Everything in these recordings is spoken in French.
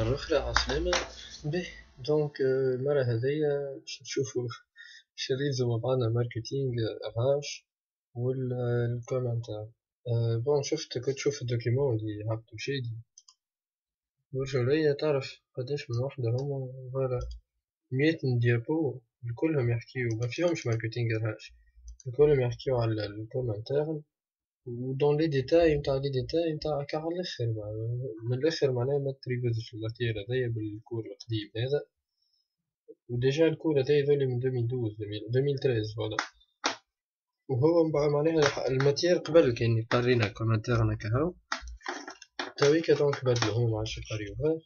مرة أخرى عسلامة. به دونك المرة هذيا باش نشوفو شريط زعما بعضنا ماركتينغ RH والكومنتار. بون كنت تشوف الدوكيمون اللي هبطو شادي برشا ليا، تعرف قداش من وحدة هما؟ فوالا 100 ديابو الكلهم يحكيو مافيهمش ماركتينغ RH، الكلهم يحكيو على الكومنتار ودون لي ديتاي نتاع هاكا عاللخر من الآخر معناها متريفزش الماتير هذايا بالكور القديم هذا، وديجا الكور هذايا يظهرلي من 2012 فوالا، وهو معناها الماتير قبل كان قرينا كومنتارنا كهو تويكا دونك بدلو معادش يقريوها.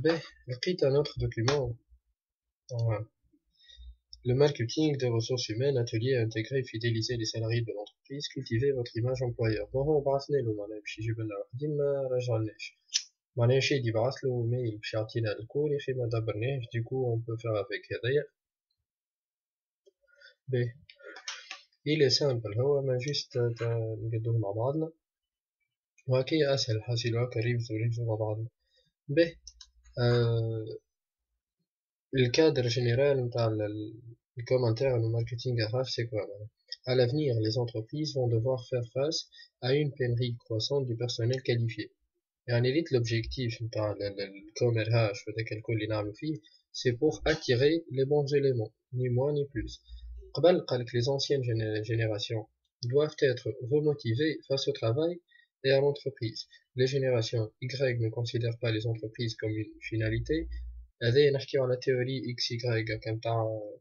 به لقيت ان autre document. Le marketing des ressources humaines, atelier à intégrer et fidéliser les salariés de l'entreprise, cultiver votre image employeur. Bon, on بعثنا له معناها باش يجيب لنا وحدين ما رجعناش، معناها شادي بعثلو ميل باش يعطينا الكور ياخي ما دبرناهش، ديكو on peut faire avec هذايا. باهي il est simple، هو ما جيست نقدوه مع بعضنا وهكايا أسهل، حاسيلو هاكا ريفزو مع بعضنا. باهي الكادر général نتاع le commentaire le marketing RH, c'est quoi? À l'avenir, les entreprises vont devoir faire face à une pénurie croissante du personnel qualifié. يعني ريت l'objectif نتاع الكوم RH وهذاك الكل اللي نعملو فيه c'est pour attirer les bons éléments, ni moins ni plus. قبل قالك les anciennes générations doivent être remotivées face au travail et à l'entreprise. Les générations Y ne considèrent pas les entreprises comme une finalité. هذايا نحكيو على théorie XY كان تاع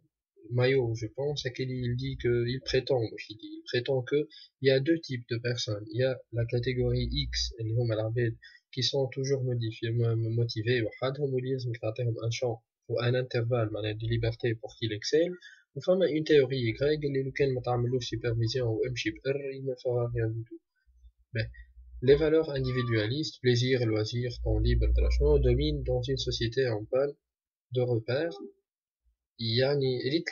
Mayo, je pense, et qu'il dit que, il prétend que il y a deux types de personnes. Il y a la catégorie X, qui sont toujours motivés, un champ ou un intervalle de liberté pour qu'il excelle. Ou enfin, une théorie Y, supervision ou il ne fera rien du tout. Mais, les valeurs individualistes, plaisir, loisir, temps libre, dominent dans une société en panne de repères. يعني ريت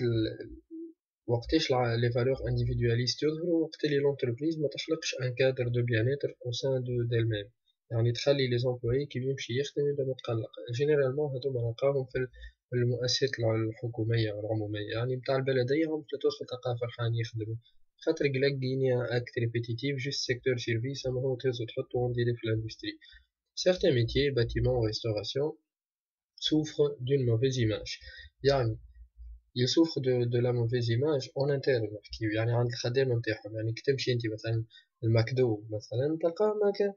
وقتاش les valeurs individualistes يظهروا وقت اللي l'entreprise ما تخلقش un cadre de bien-être au sein d'elle-même، يعني تخلي les employés كي يمشي يخدم يبدا متقلق. جينيرالمون هذوما نلقاهم في المؤسسات الحكومية والعمومية، يعني متاع البلدية هم ثلاثة تلقاه فرحان يخدموا خاطر قلقين اكت ريبيتيتيف جوست سيكتور سيرفيس، اما هو تهزو تحطو ونديري في الاندستري. Certains métiers, bâtiment, restauration, souffrent d'une mauvaise image. يعني ils souffrent de la mauvaise image en interne، يعني عند الخدامة نتاعهم. يعني كي تمشي انت مثلا المكدو مثلا تلقاهم هكا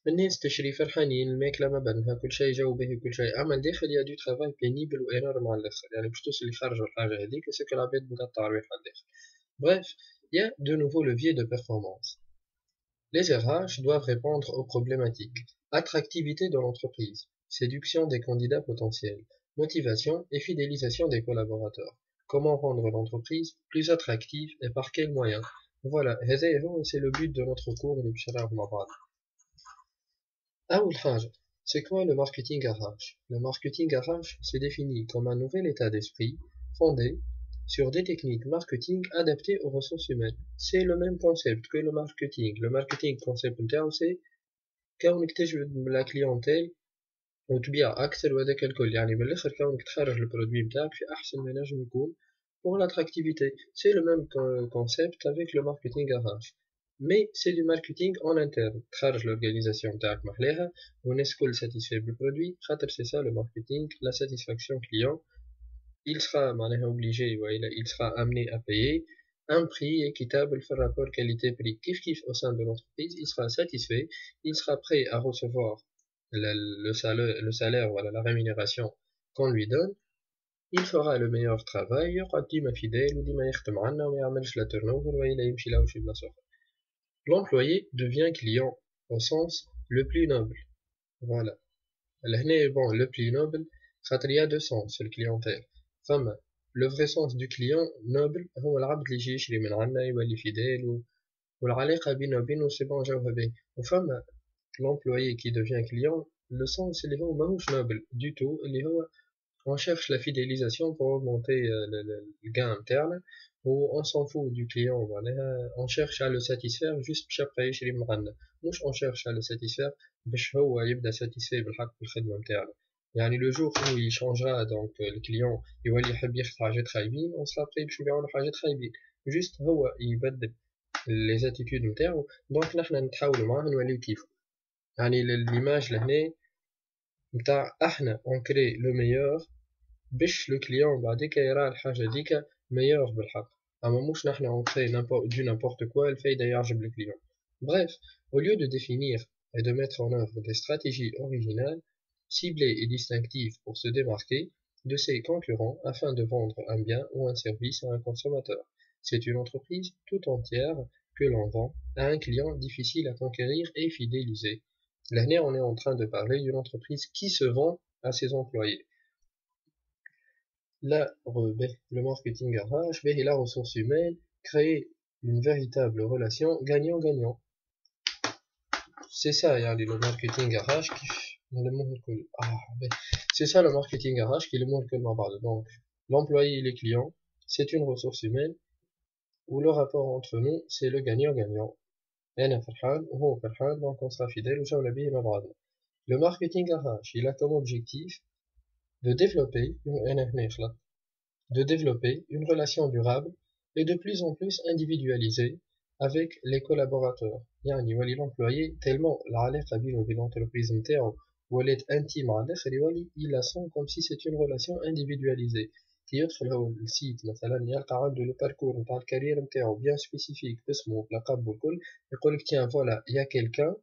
الناس تشري فرحانين، الماكلة ما بنها، كل شيء جو باهي كل شيء، اما الداخل يا دو ترافاي بينيبل و انورم على الاخر، يعني باش توصل يخرجوا الحاجة هذيك سكو العباد مقطعة رواحها الداخل. Bref, il y a de nouveaux leviers de performance. Les RH doivent répondre aux problématiques: attractivité de l'entreprise, séduction des candidats potentiels, motivation et fidélisation des collaborateurs. Comment rendre l'entreprise plus attractive et par quels moyens? Voilà, c'est le but de notre cours. C'est quoi le marketing RH? Le marketing RH se définit comme un nouvel état d'esprit fondé sur des techniques marketing adaptées aux ressources humaines. C'est le même concept que le marketing. Le marketing concept c'est كونك تجذب la clientèle وتبيع أكثر وهذاك الكل، يعني من الآخر كونك تخرج البرودوي متاعك في أحسن ما ينجم يكون pour l'attractivité. C'est le même concept avec le marketing RH, mais c'est du marketing en interne. تخرج l'organisation متاعك محلاها والناس الكل satisfait بالبرودوي، خاطر c'est ça le marketing, la satisfaction client. Il sera معناها obligé il sera amené à payer un prix équitable في rapport qualité-prix كيف au sein de l'entreprise. Il sera satisfait, il sera prêt à recevoir le salaire, voilà, la rémunération qu'on lui donne. Il fera le meilleur travail, يقعد ديما fidèle وديما يخدم عنا وما يعملش لا turnover ولا يمشي لا وشي بلاصة أخرى. L'employé devient client au sens le plus noble. Voilà. لهنا bon le plus noble خاطر il y a deux sens في الكليونتيل. فما le vrai sens du client noble هو العبد اللي يجي يشري من عنا يولي fidèle والعلاقة بينه وبينه c'est bon جوها باهي. وفما l'employé qui devient client le sens اللي هو ماهوش noble du tout، اللي هو on cherche la fidélisation pour augmenter le gain interne, ou on s'en fout du client, voilà. On cherche à le satisfaire juste باش يبقى يشري من عندنا، مش on cherche à le satisfaire باش هو يبدا ساتيسفاي بالحق بالخدمه نتاعنا. يعني لو جور où il changera donc le client يولي يحب ياخذ حاجات خايبين on sera prêt باش نبيعوا له حاجات خايبين juste هو يبدل les attitudes نتاعو دونك نحنا نتحاولوا معاه نوليو كيفو. يعني ليماج لهنا نتاع احنا on crée le meilleur باش لو كليون بعديك يرى الحاجه ديك meilleur بالحق. اما مش نحنا on crée n'importe quoi الفايده يعجب le client. Bref, au lieu de définir et de mettre en œuvre des stratégies originales, ciblées et distinctives pour se démarquer de ses concurrents afin de vendre un bien ou un service à un consommateur. C'est une entreprise tout entière que l'on vend à un client difficile à conquérir et fidéliser. L'année, on est en train de parler d'une entreprise qui se vend à ses employés. Le marketing RH, et la ressource humaine, créer une véritable relation gagnant-gagnant. C'est ça, le marketing RH qui c'est ça le marketing RH qui est le monde que l'on parle. Donc, l'employé et les clients, c'est une ressource humaine où le rapport entre nous, c'est le gagnant-gagnant. Donc on sera fidèle. Le marketing RH, il a comme objectif de développer une relation durable et de plus en plus individualisée avec les collaborateurs. يعني يولي l'employé tellement العلاقة بينه وبين l'entreprise نتاعو ولات intime على الآخر يولي il la sent comme si c'est une relation individualisée. كي يدخل هو السيت مثلا يلقى عنده لو باركور نتاع الكارير نتاعو بيان سبيسيفيك باسمه بلقب والكل يقولك tiens voilà il y a quelqu'un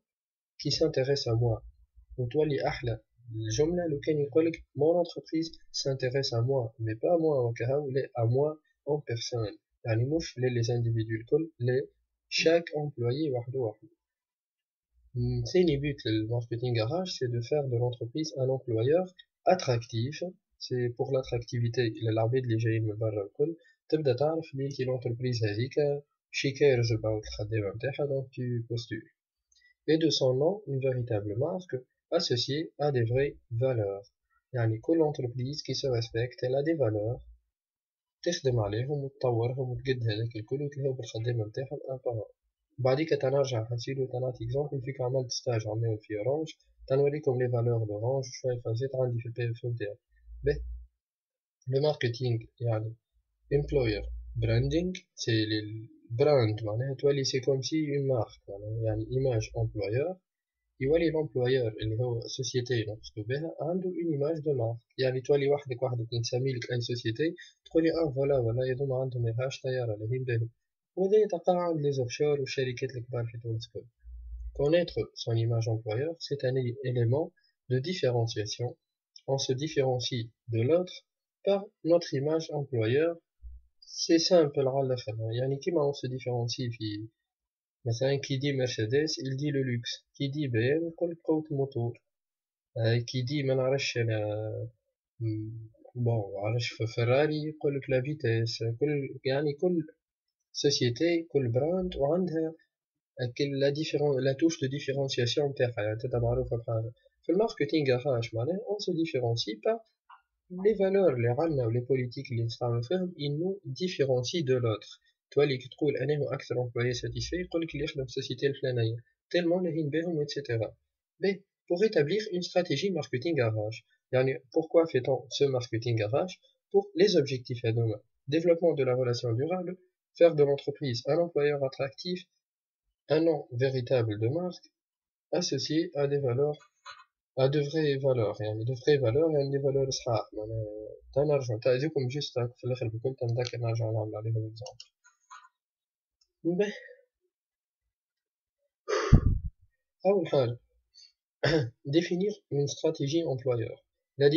qui s'intéresse à moi وتولي أحلى الجملة لو كان يقولك mon entreprise s'intéresse à moi mais pas à moi وكها ولا à moi en personne. يعني مش les individus الكل les chaque employé وحده وحده. ثاني but le marketing RH c'est de faire de l'entreprise un employeur attractif. C'est pour l'attractivité العباد اللي جايين من برا الكل تبدا تعرف اللي كي l'entreprise هذيك شي كارج about الخدامة نتاعها donc tu postules. Et de son nom une véritable marque associée à des vraies valeurs. يعني كل entreprise qui se respecte elle a des valeurs تخدم عليهم وتطورهم وتقد هذاك الكل وتلهو بالخدامة نتاعهم ان بار. بعديك تنرجع حسيلو تنعطي اكزومبل فيك عملت ستاج عملناه في اورانج تنوريكم لي فالور دورانج شوية فازات عندي في البي اف نتاعي. باهي لو ماركتينغ يعني employer branding c'est les brand معناها تولي c'est comme si une marque يعني image employeur يولي l'employeur اللي هو société نقصدو بها عنده une image de marque. يعني تولي وحدك تنسمي لك أي société تقولي فوالا يدوم عندهم إيهاش طيارة لاهين باهم وهذا تقع عند les offshore والشركات الكبار في تونس كل. Connaître son image employeur c'est un élément de différenciation. On se différencie de l'autre par notre image employeur. C'est simple العلاخر يعني كيما on se différencie في مثلا كي دي مرسيدس il dit le luxe كي دي بي يقولك قوة الموتور كي دي ما نعرفش انا بون عرفش في فراري يقولك لا فيتيس كل يعني كل سوسيتي كل براند وعندها لا توش دو ديفيرونسياسيون نتاعها يعني تبدا معروفة بحاجة. في الماركتينغ اخاش معناها on se différencie pas les valeurs اللي عندنا ولي بوليتيك اللي نستعملو فيهم ils nous différencient de l'autre. تولي كي تقول انا هو اكثر امبلويي ساتيسفاي يقولك اللي يخدم في السوسيتي الفلانيه تيلمون لاهين بهم ايتترا. بي pour établir une stratégie marketing RH. يعني pourquoi fait-on ce marketing RH? Pour les objectifs à demain. Développement de la relation durable, faire de l'entreprise un employeur attractif, un nom véritable de marque, associé à des valeurs à de vraies valeurs يعني de vraies valeurs يعني des valeurs صحاح معناها تنرجع تأذيكم جست في الآخر بكل تنذكر نرجع نعمل عليهم إكزامبل. باهي أول حاجة définir une stratégie employeur. La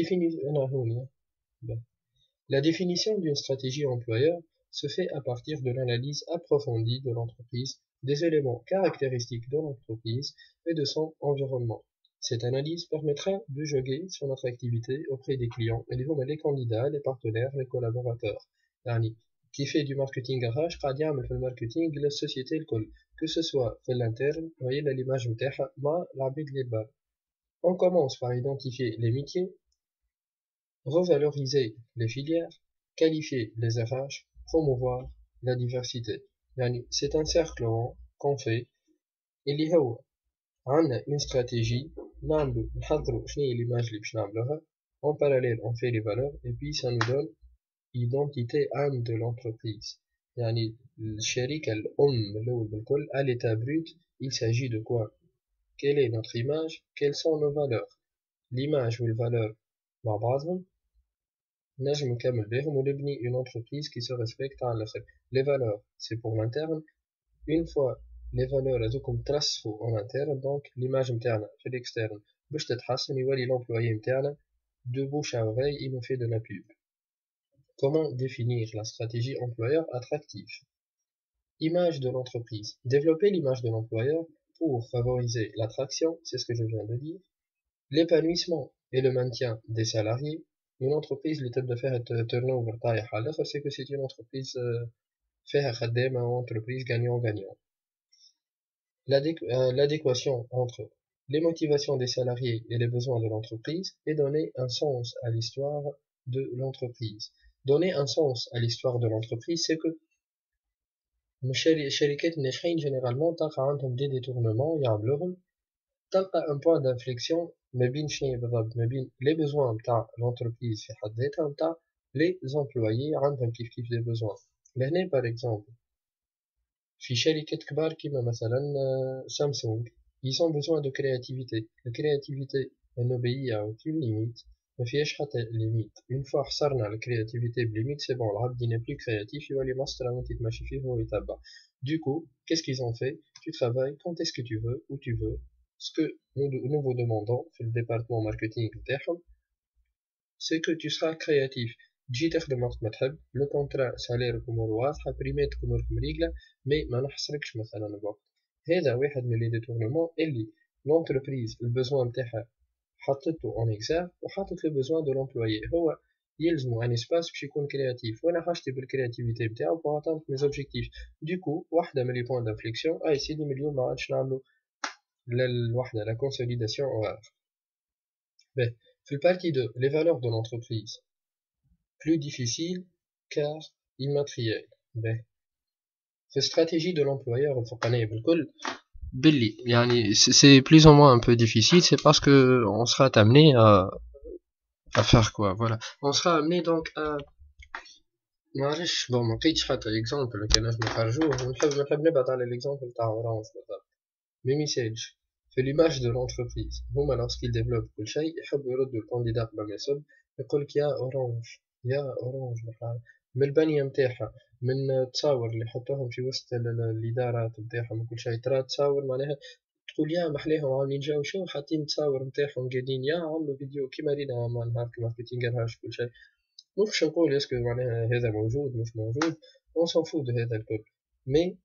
définition d'une stratégie employeur se fait à partir de l'analyse approfondie de l'entreprise, des éléments caractéristiques de l'entreprise et de son environnement. Cette analyse permettra de jauger son attractivité auprès des clients et les candidats, les partenaires, les collaborateurs. يعني qui fait du marketing RH قاعد يعمل في الماركتينغ للسوسيتي الكل que ce soit في l'interne وهي l'image نتاعها مع العباد اللي برا. On commence par identifier les métiers, revaloriser les filières, qualifier les RH, promouvoir la diversité. يعني c'est un cercle rond qu'on fait اللي هو عندنا une stratégie نحضروا شنو هي l'image اللي باش نعملوها en parallèle on fait les valeurs et puis ça nous donne identité âme de l'entreprise يعني الشركة الأم الأول بالكل à l'état brut il s'agit de quoi quelle est notre image quelles sont nos valeurs l'image ou les valeurs مع بعضهم نجم نكمل بهم ونبني une entreprise qui se respecte على الآخر les valeurs c'est pour l'interne une fois les valeurs هذوكم ترسخوا en interne donc l'image متاعنا في l'externe باش تتحسن يولي l'employé متاعنا de bouche à oreille il nous fait de la pub. Comment définir la stratégie employeur attractive? Image de l'entreprise. Développer l'image de l'employeur pour favoriser l'attraction, c'est ce que je viens de dire, l'épanouissement et le maintien des salariés. Une entreprise, le type de faire turnover طايح على الآخر, c'est que c'est une entreprise فيها خدامة entreprise gagnant-gagnant. L'adéquation entre les motivations des salariés et les besoins de l'entreprise et donner un sens à l'histoire de l'entreprise. Donner un sens à l'histoire de l'entreprise, c'est que الشركات الناجحين généralement تلقى عندهم des détournements يعملوهم تلقى un point d'inflexion ما بين شنو بالضبط ما بين les besoins نتاع l'entreprise في حد ذاتها نتاع les employés عندهم كيف des besoins. لهنا par exemple في شركات كبار كيما مثلا سامسونج ils ont besoin de créativité. La créativité elle n'obéit à aucune limite ما فيهاش حتى limite. Une fois حصرنا la créativité بlimite c'est bon العبد n'est plus créatif يولي مسطرة وانت تمشي فيه وهو يتبع. Du coup qu'est-ce qu'ils ont fait? Tu travailles quand est-ce que tu veux, où tu veux. Ce que nous vous demandons في le département marketing نتاعهم c'est que tu seras créatif. تجي تخدم وقت ما تحب لو كونترا ساليرك امور واضحه بريماتك امورك مريقله مي ما نحصركش مثلا الوقت. هذا واحد من لي ديتورنمون اللي لونتربريز البوزوان نتاعها حطته اون اكزام وحطت لو بوزوان دو لومبلويي هو يلزمو ان اسباس باش يكون كرياتيف وانا حاجتي بالكرياتيفيتي نتاعو بور اتانت مي زوبجيكتيف. دوكو واحده من لي بوين دانفليكسيون اي سيدي من اليوم ما عادش نعملو الوحده لا كونسوليداسيون اوغار. في البارتي دو لي فالور دو لونتربريز plus difficile car immatériel. في stratégie de l'employeur الفوقانية بالكل باللي يعني c'est plus ou moins un peu difficile, c'est parce que on sera amené à faire quoi, voilà. On sera amené donc à معلش bon ما لقيتش حتى exemple كان نجم نخرجوه ونحب نبعد على l'exemple تاع اورانج بالضبط. ما مثالش في l'image de l'entreprise هما lorsqu'ils développent كل شيء يحبوا يردوا الكانديدا قبل ما يصب يقولك يا اورانج من البنية نتاعها من التصاور اللي يحطوهم في وسط الإدارات نتاعهم وكل شيء ترى تصاور معناها تقول يا محليهم عاملين جو شو حاطين التصاور نتاعهم قاعدين يا عملوا فيديو كيما رينا مع نهار ماركتينغ هاش كل شيء. مش نقول اسكو معناها هذا موجود مش موجود on s'en fout de هذا الكل مي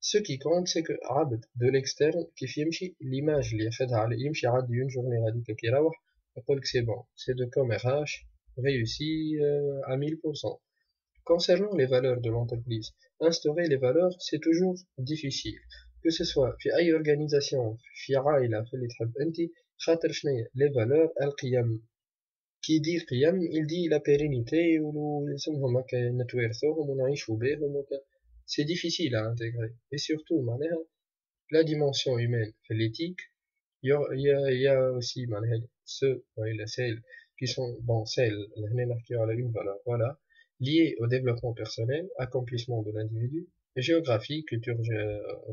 ce qui compte c'est que عبد de l'externe كيف يمشي l'image اللي ياخذها على يمشي يعدي une journée هذيك كي يروح يقولك c'est bon c'est de comme RH réussi à 1000%. Concernant les valeurs de l'entreprise, instaurer les valeurs, c'est toujours difficile. Que ce soit في أي organisation, في عائلة, في اللي تحب أنت, خاطر شنيا les valeurs, القيم. كي يدير قيم, il dit la pérennité, ويسمهم هكا نتوارثوهم ونعيشوا بهم c'est difficile à intégrer. Et surtout, معناها, la dimension humaine, في l'éthique, il y a aussi معناها ceux, celles qui sont, bon, celles, هنا نحكيو على une valeur, voilà, liées au développement personnel, accomplissement de l'individu, géographie, culture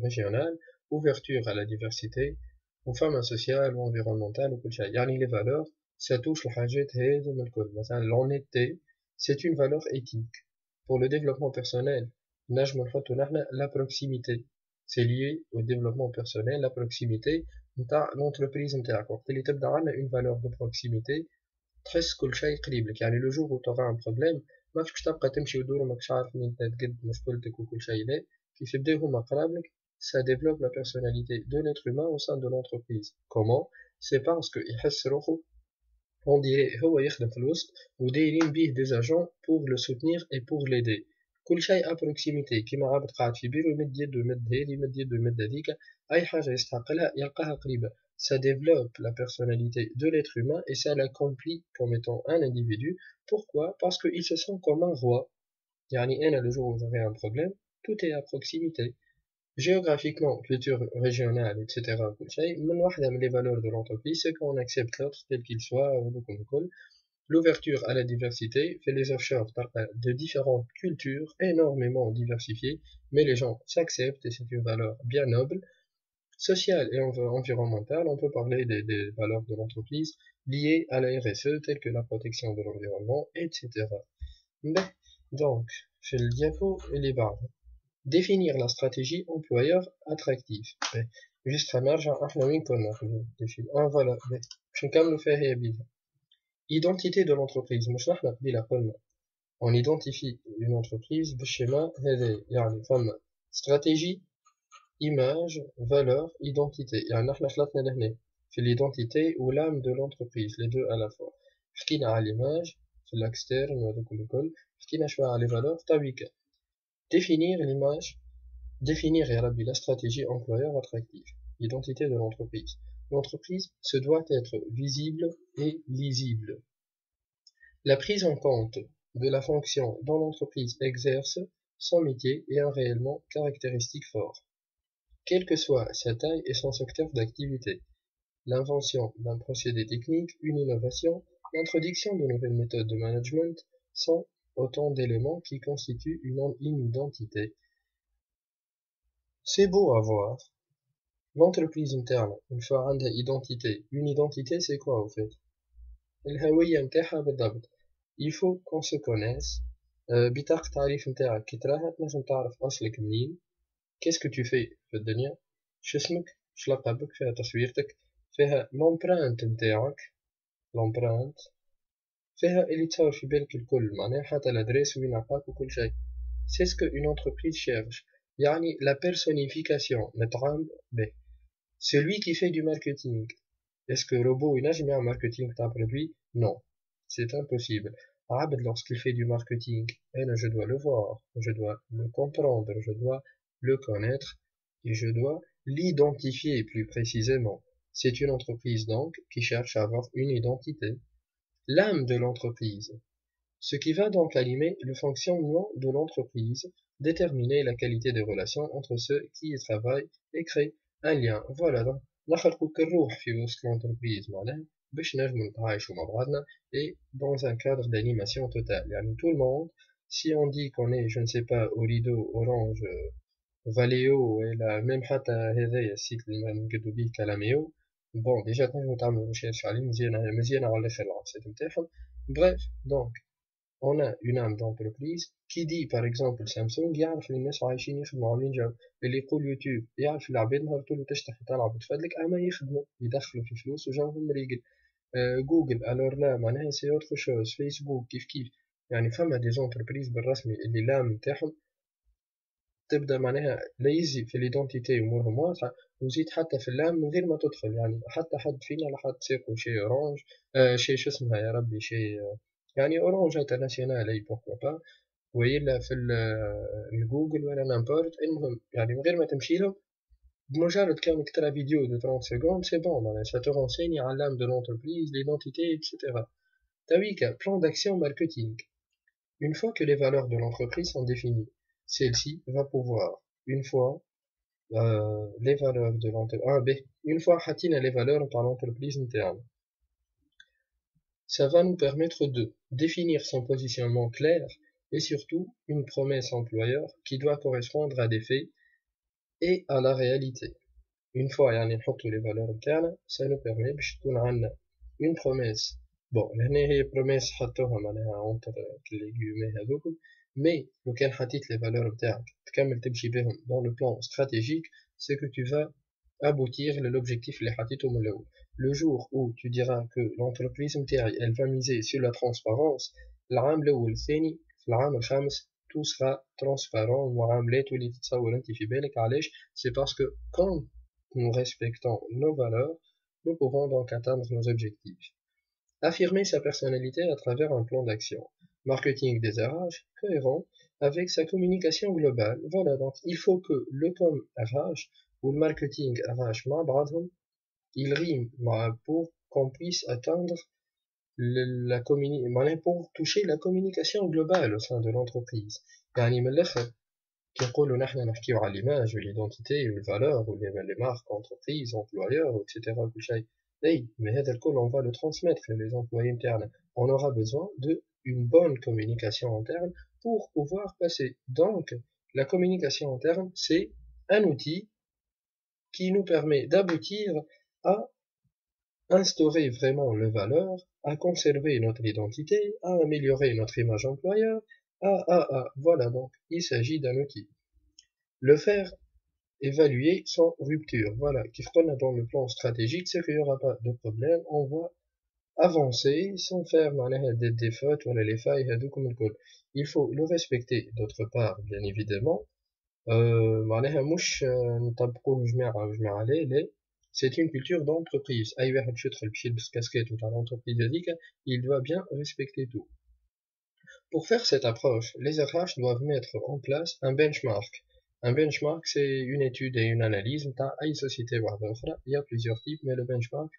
régionale, ouverture à la diversité, aux femmes sociales ou environnementales, وكل شيء. يعني les valeurs, ça touche الحاجات هذو الكل. مثلا l'honnêteté, c'est une valeur éthique. Pour le développement personnel, نجم نحطو نحنا la proximité. C'est lié au développement personnel, la proximité نتاع l'entreprise نتاعك. وقت اللي تبدا عندنا une valeur de proximité, تحس كل شيء قريب لك. يعني لو جور où t'auras un problème ماكش تبقى تمشي ودور وماكش عارف منين تقد مشكلتك وكل شيء. لا كيف يبداو هما قراب لك ça développe la personnalité de l'être humain au sein de l'entreprise. Comment? C'est parce que يحس روحو on dirait هو يخدم في الوسط ودايرين بيه des agents pour le soutenir et pour l'aider. كل شيء à proximité كيما عابد قاعد في بيرو يمد يدو يمد هذي يمد يدو يمد هذيك أي حاجة يستحق لها يلقاها قريبة. Ça développe la personnalité de l'être humain et ça l'accomplit comme étant un individu. Pourquoi? Parce qu'il se sent comme un roi. يعني أنا le jour où j'aurai un problème, tout est à proximité. géographiquement, culture régionale, etc. Les valeurs de l'entreprise, c'est qu'on accepte l'autre tel qu'il soit, l'ouverture à la diversité fait les offshore de différentes cultures énormément diversifiées, mais les gens s'acceptent et c'est une valeur bien noble. Sociale et environnementale, on peut parler des valeurs de l'entreprise liées à la RSE, telles que la protection de l'environnement, etc. Mais, donc, في الdiapo اللي بعده définir la stratégie employeur attractive. Juste نرجع احنا وين كنا في voilà باش نكملوا فيها هي بيدها. Identité de l'entreprise. مش نحنا قبيله قلنا on identifie une entreprise بالشيما هذا يعني فما stratégie, image, valeur, identité. يعني نحنا خلطنا لهنا في l'identité ou l'âme de l'entreprise, les deux à la fois. حكينا على l'image في l'externe وهذوك الكل، حكينا شوية على les valeurs تاويكا. Définir l'image, définir la stratégie employeur attractive, l'identité de l'entreprise. L'entreprise se doit être visible et lisible. La prise en compte de la fonction dont l'entreprise exerce son métier est un réellement caractéristique fort. Quelle que soit sa taille et son secteur d'activité, l'invention d'un procédé technique, une innovation, l'introduction de nouvelles méthodes de management sont autant d'éléments qui constituent une identité. C'est beau à voir. L'entreprise interne, une fois une identité c'est quoi au fait? الهوية متاعها بالضبط. Il faut qu'on se connaisse. بطاقة التعريف متاعك كي تراها تنجم تعرف أصلك منين. Qu'est-ce que tu fais في الدنيا؟ شسمك؟ شلقبك؟ فيها تصويرتك؟ فيها l'empreinte متاعك. l'empreinte. فيها اللي تصور في بالك الكل معناها حتى l'adresse وين عقاك وكل شيء. C'est ce qu'une entreprise cherche. يعني la personnification نتعامل به. Celui qui fait du marketing. Est-ce que robot ينجم يعمل marketing تاع produit? Non, c'est impossible. عبد lorsqu'il fait du marketing, je dois le voir, je dois le comprendre, je dois le connaître et je dois l'identifier plus précisément. C'est une entreprise donc qui cherche à avoir une identité. L'âme de l'entreprise. Ce qui va donc animer le fonctionnement de l'entreprise, déterminer la qualité des relations entre ceux qui y travaillent et créer un lien. Voilà donc. نخلقوا كالروح في وسط l'entreprise معناها باش نجمو نتعايشوا مع بعضنا et dans un cadre d'animation totale. يعني tout le monde, si on dit qu'on est, je ne sais pas, au rideau orange Valeo ولا même حتى هذايا السيت اللي نقدو بيه كلاميو bon déjà تنجمو تعملوا ريشيرش عليه مزيانة على الآخر العفسات نتاعهم. Bref, donc on a une âme d'entreprise qui dit par exemple Samsung يعرف الناس عايشين يخدموا عاملين جو، اللي يقول يوتيوب يعرف العباد نهار طول تشتحي تلعب وتفدلك اما يخدموا يدخلوا في فلوس وجوهم مريقل. جوجل الور لا معناها سي اوتر شوز، فيسبوك كيف يعني فما دي زونتربريز بالرسمي اللي لام نتاعهم تبدا معناها لا يزي في ليدونتيتي امورهم واضحه وزيد حتى في اللام من غير ما تدخل، يعني حتى حد فينا لا حد تسيقوا شي اورانج شي شو اسمها يا ربي شي يعني اورانج انترناسيونال اي بوركوا با وإلا في الجوجل ولا نامبورت. المهم يعني من غير ما تمشي له بمجرد كونك ترى فيديو de 30 secondes c'est bon معناها ça te renseigne à l'âme de l'entreprise, l'identité, etc. T'as plan d'action marketing. Une fois que les valeurs de l'entreprise sont définies, celle-ci va pouvoir, une fois les valeurs de l'entreprise, une fois حطينا les valeurs par l'entreprise interne, ça va nous permettre de définir son positionnement clair et surtout une promesse employeur qui doit correspondre à des faits et à la réalité. Une fois يعني نحطوا les valeurs internes, ça nous permet باش تكون عندنا une promesse. Bon هنا هي promesse حطوها معناها entre les guillemets هذوك، mais لو كان حطيت les valeurs نتاعك تكمل تمشي بهم dans le plan stratégique, c'est que tu vas aboutir à l'objectif اللي حطيته من الأول. Le jour où tu diras que l'entreprise نتاعي elle va miser sur la transparence، العام الأول الثاني في العام الخامس tout sera transparent المعاملات واللي تتصور انت في بالك. علاش؟ c'est parce que quand nous respectons nos valeurs, nous pouvons donc atteindre nos objectifs. Affirmer sa personnalité à travers un plan d'action. Marketing des RH cohérent avec sa communication globale. Voilà, donc il faut que le com RH ou le marketing RH il rime pour qu'on puisse atteindre pour toucher la communication globale au sein de l'entreprise. يعني من الآخر كيقولوا نحنا نحكيو على l'image ou l'identité ou les valeurs ou les marques, entreprises, employeurs, etc. كل شيء. Hey, mais هذا الكل on va le transmettre les employés internes. On aura besoin de une bonne communication interne pour pouvoir passer. Donc, la communication interne, c'est un outil qui nous permet d'aboutir à instaurer vraiment les valeurs, à conserver notre identité, à améliorer notre image employeur, voilà donc, il s'agit d'un outil. Le faire évaluer sans rupture, voilà, qui qu'on a dans le plan stratégique, c'est qu'il n'y aura pas de problème, on va avancer sans faire des défauts, voilà les failles, il faut le respecter d'autre part, bien évidemment, معناها مش نطبقوه جماعة عليه c'est une culture d'entreprise أي واحد باش يدخل باش يلبس كاسكيت نتاع l'entreprise هذيك il doit bien respecter tout. Pour faire cette approche, les RH doivent mettre en place un benchmark. Un benchmark, c'est une étude et une analyse نتاع أي société واحدة أخرى. Il y a plusieurs types, mais le benchmark,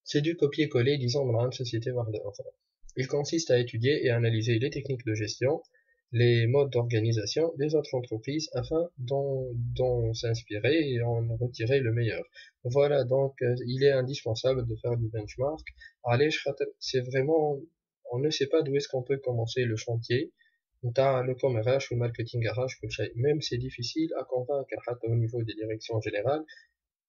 c'est du copier-coller, disons, dans une société واحدة أخرى. Il consiste à étudier et analyser les techniques de gestion, les modes d'organisation des autres entreprises afin d'en s'inspirer et en retirer le meilleur. Voilà, donc il est indispensable de faire du benchmark. Allez, c'est vraiment, on ne sait pas d'où est-ce qu'on peut commencer le chantier. Le com RH ou le marketing RH, même c'est difficile à convaincre au niveau des directions générales.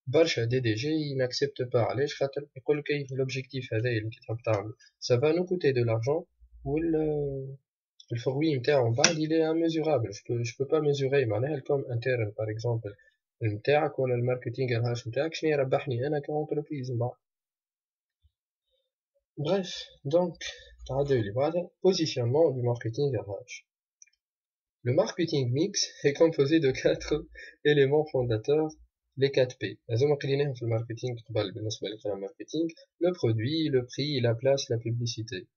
برشا DDG ils n'acceptent pas علاش خاطر يقول لك l'objectif هذايا اللي تحب تعمله ça va nous coûter de l'argent ou le fruit نتاعو من بعد il est immesurable je peux pas mesurer معناها الكوم interne par exemple نتاعك ولا الماركتينغ RH نتاعك شنو يربحني انا كونتربريز من بعد. Bref, donc تعدوا اللي بعدها positionnement du marketing RH. Le marketing mix est composé de 4 éléments fondateurs, les 4 P. هذوما قليناهم في الماركتينغ قبل بالنسبة للكلام ماركتينغ, le produit, le prix, la place, la publicité.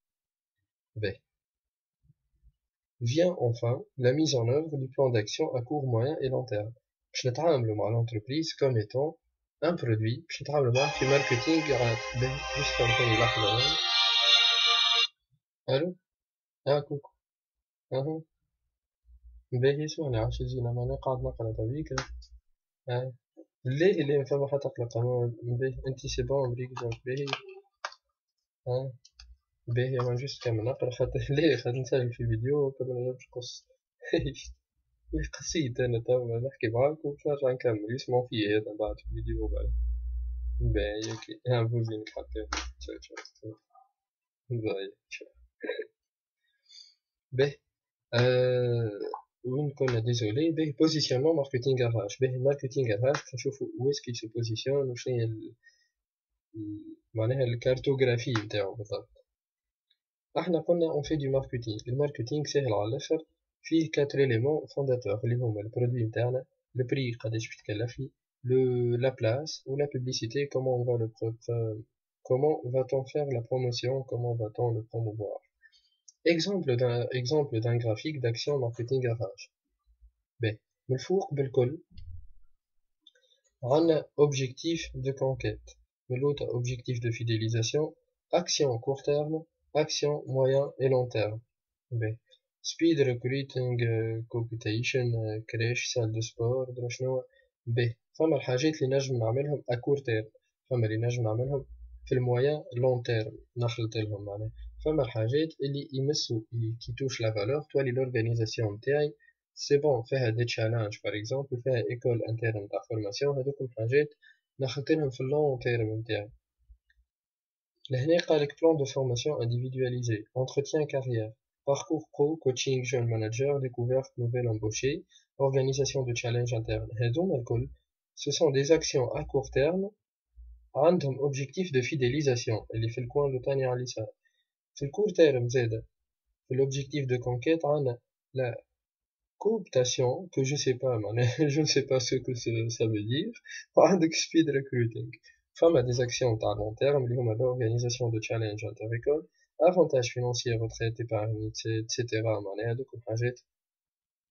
B. Vient enfin la mise en œuvre du plan d'action à court, moyen et long terme. باش نتعاملوا مع l'entreprise comme étant un produit, باش نتعاملوا معاه في marketing RH. B. Juste نعطيني لحظة. ألو؟ كوكو. باهي اسمعني عاش زينة ماني قاعد نقرا تبيك. ليه فما حتى تقلق باهي انتي سي بون بريك دونك باهي باهي انا جوست كامل نقرا خاطر ليه خاطر نسجل في فيديو كما نجمش نقص قصيت انا توا نحكي معاك وباش نرجع نكمل يسمعوا فيا هذا بعد في الفيديو بعد باهي اوكي بوزينك حتى تشاو تشاو باهي باهي وين كنا ديزولي به بوزيسيونمون ماركتينغ RH. به الماركتينغ RH نشوفوا où est-ce qu'il se positionne وشنو هي معناها الكارتوغرافي نتاعو بالضبط. احنا قلنا on fait du marketing. الماركتينغ سهل على الاخر فيه 4 éléments fondateurs اللي هما البرودوي نتاعنا, le prix قداش باش تكلفني, la place ou la publicité, comment va-t-on faire la promotion, comment va-t-on le promouvoir. Exemple d'un graphique d'action marketing RH. Ben, الفوق بالكل عندنا objectif de conquête, l'autre objectif de fidélisation, action court terme, action moyen et long terme. Ben, speed recruiting, computation, crèche, salle de sport, شنو. Ben, فما الحاجات اللي نجم نعملهم à court terme, فما اللي نجم نعملهم في الموين long terme, نخلط لهم معناها. فما الحاجات اللي يمسوا qui touchent la valeur تولي l'organisation نتاعي سي بون فيها دي تشالنج باغ اكزومبل, فيها ايكول انترن تاع فورماسيون, هذوك الحاجات نخلطلهم في اللون تيرم نتاعي. لهنا قالك بلان دو فورماسيون انديفيدواليزي, entretien carrière, parcours pro, coaching jeune manager, découverte nouvelle embauché, organisation de challenge interne. هذوما الكل ce sont des actions à court terme عندهم objectif de fidélisation اللي في الكوان لو تاني على اليسار. في الكور تيرم زادا في l'objectif de conquête عندنا la cooptation, que je sais pas, je ne sais pas ce que ça veut dire, عندك speed recruiting. فما des actions à long terme اللي هما l'organisation de challenge inter-école, avantages financiers, retraite, épargne, etc. معناها هذوك الحاجات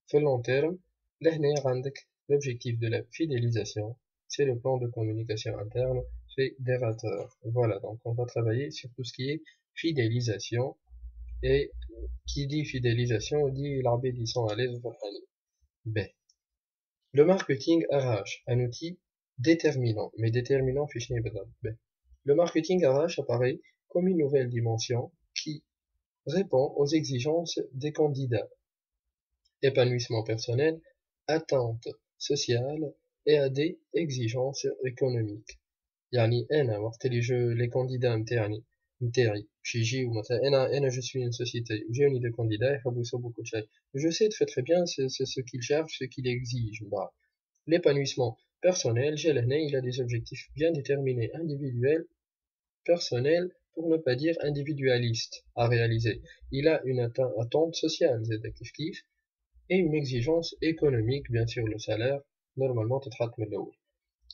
في long terme. لهنا عندك l'objectif de la fidélisation, c'est le plan de communication interne fédérateur. Voilà, donc on va travailler sur tout ce qui est fidélisation, et qui dit fidélisation dit l'arbeit ils sont à l'aise. B. Le marketing RH, un outil déterminant, mais déterminant fichier B. Le marketing RH apparaît comme une nouvelle dimension qui répond aux exigences des candidats. Épanouissement personnel, attentes sociales et à des exigences économiques. يعني أنا وقت اللي les candidats نتاعي باش يجيو مثلا أنا je suis une société j'ai des candidats يحبوا يصوبوا كل شيء. Je sais très bien ce qu'ils cherchent, ce qu'ils exigent. L'épanouissement personnel, j'ai l'année, il a des objectifs bien déterminés, individuels, personnels, pour ne pas dire individualistes, à réaliser. Il a une attente sociale, et une exigence économique, bien sûr le salaire, normalement تتحط من الأول.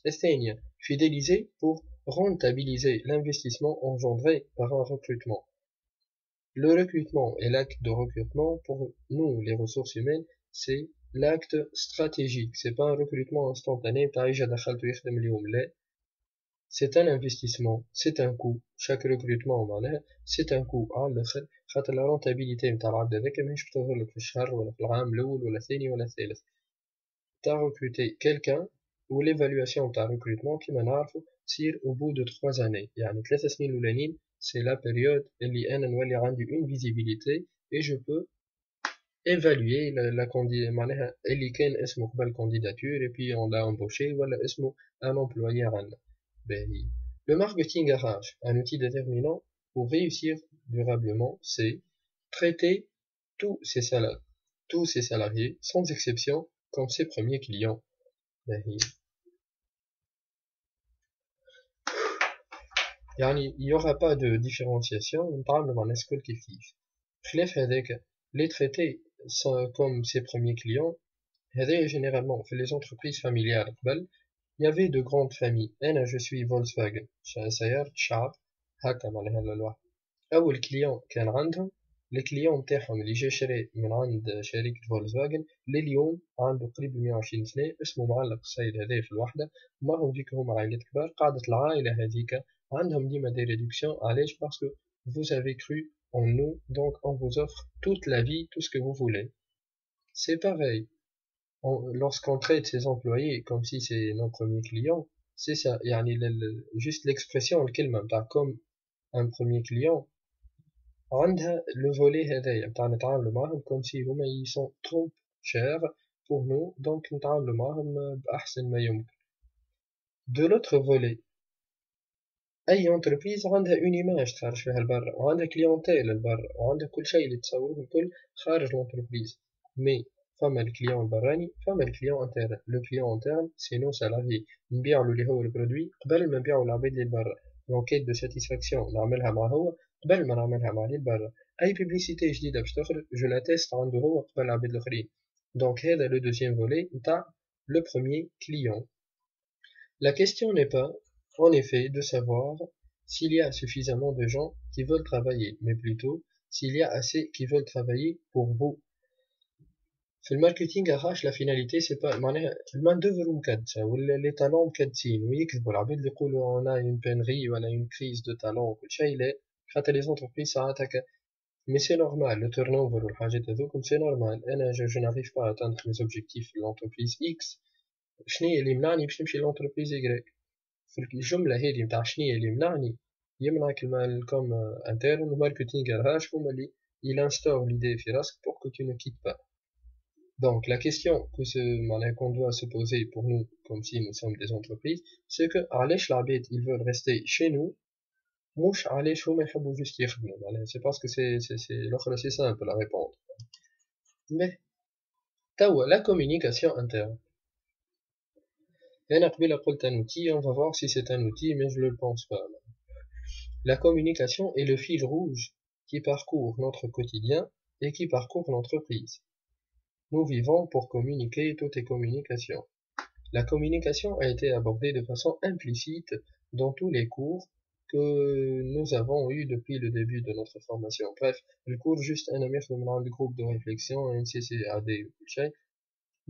الثانية, fidéliser pour rentabiliser l'investissement engendré par un recrutement. Le recrutement et l'acte de recrutement, pour nous, les ressources humaines, c'est l'acte stratégique. C'est pas un recrutement instantané, c'est un investissement, c'est un coût. Chaque recrutement, c'est un coût. La rentabilité, t'as recruté quelqu'un ou l'évaluation de ta recrutement qui m'a تصير au bout de 3 années. يعني 3 سنين الأولانيين c'est la période اللي أنا نولي عندي une visibilité et je peux évaluer la معناها اللي كان اسمه قبل candidature et puis on l'a embauché ولا اسمه un employé عندنا. Le marketing RH, un outil déterminant pour réussir durablement, c'est traiter tous ses salariés, sans exception, comme ses premiers clients. يعني il n'y aura pas de différenciation, نتعاملوا مع الناس الكل كيف كيف. بخلاف هذاك les traiter comme ses premiers clients, هذايا généralement في les entreprises familiales قبل il y avait de grandes familles. أنا je suis Volkswagen, سيارة شعب هكا معناها للواحد. أول كليون كان عندهم الكليون نتاعهم اللي جا شرى من عند شركة فولكسواجن لليوم عنده قريب 120 سنة اسمه معلق السيد هذايا في الوحدة معهم ديك هما عائلات كبار قعدت العائلة هذيك عندهم ديما دي ريدكسيون علاش باسكو vous avez cru en nous donc on vous offre toute la vie tout ce que vous voulez. C'est pareil. Lorsqu'on traite ses employés comme si c'est nos premiers clients, c'est ça. يعني juste l'expression الكلمة نتاع comme un premier client عندها le volet هذايا نتاع نتعاملوا معاهم comme si هما ils sont trop chers pour nous donc نتعاملوا معاهم بأحسن ما يمكن. De l'autre volet أي entreprise عندها une image تخرج فيها لبرا وعندها clientèle لبرا وعندها كل شيء اللي تصوروه الكل خارج l'entreprise. Mais فما الكليون البراني فما الكليون interne. Le client interne c'est nos salariés. نبيعوا اللي هو البرودوي قبل ما نبيعوا العباد اللي لبرا. l'enquête de satisfaction نعملها مع هو قبل ما نعملها مع اللي لبرا. أي publicité جديدة باش تخرج je la teste عنده هو قبل العباد الآخرين. Donc هذا le deuxième volet نتاع le premier client. La question n'est pas en effet de savoir s'il y a suffisamment de gens qui veulent travailler, mais plutôt s'il y a assez qui veulent travailler pour vous. في الماركتينغ RH la finalité c'est pas معناها المان دوفر مكدسة ولا لي طالون مكدسين ويكذبوا العباد اللي يقولوا on a une pénurie ولا une crise de talent وكل شيء لا خاطر les entreprises ساعات هكا. Mais c'est normal le turnover والحاجات هذوكم c'est normal. أنا je n'arrive pas à atteindre mes objectifs في l'entreprise X. شنيا اللي يمنعني باش نمشي l'entreprise Y. في الجملة هذه متاع شنيا اللي يمنعك الكوم interne والماركتينغ RH هما اللي il instaure l'idée في راسك pour que tu ne quittes pas. Donc la question qu'on doit se poser pour nous, comme si nous sommes des entreprises, c'est que علاش العباد ils veulent rester chez nous, مش علاش هما يحبوا juste يخدموا. C'est parce que c'est simple à répondre. Mais توا la communication interne. أنا قبيلة قلت un outil, on va voir si c'est un outil, mais je ne le pense pas. La communication est le fil rouge qui parcourt notre quotidien et qui parcourt l'entreprise. Nous vivons pour communiquer, tout est communication. La communication a été abordée de façon implicite dans tous les cours que nous avons eus depuis le début de notre formation. Bref, le cours juste un de groupe de réflexion, un CCAD,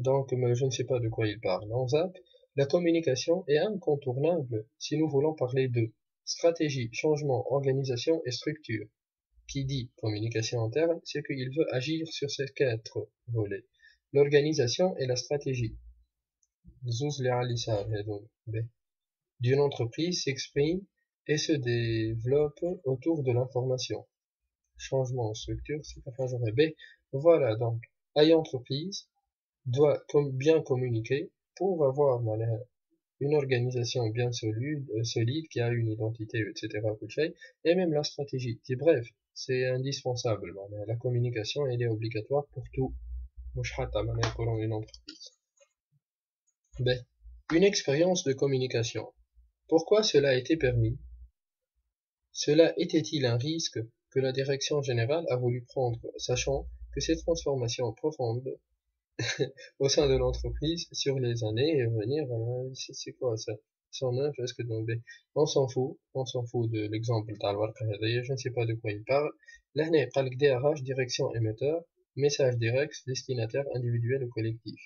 donc je ne sais pas de quoi il parle. En ZAP, la communication est incontournable si nous voulons parler de stratégie, changement, organisation et structure. Qui dit communication interne, c'est qu'il veut agir sur ces 4 volets. l'organisation et la stratégie d'une entreprise s'exprime et se développe autour de l'information. Changement en structure, c'est pas changer. B. Voilà, donc, une entreprise doit bien communiquer pour avoir une organisation bien solide qui a une identité, etc. Et même la stratégie. Bref, c'est indispensable. La communication, elle est obligatoire pour tout. Pour une entreprise. B. Une expérience de communication. Pourquoi cela a été permis? Cela était-il un risque que la direction générale a voulu prendre, sachant que ces transformations profondes au sein de l'entreprise sur les années à venir, c'est quoi ça? 109, est-ce que dans B? On s'en fout de l'exemple d'ailleurs, je ne sais pas de quoi il parle. Là, il y a DRH, direction émetteur, message direct, destinataire individuel ou collectif.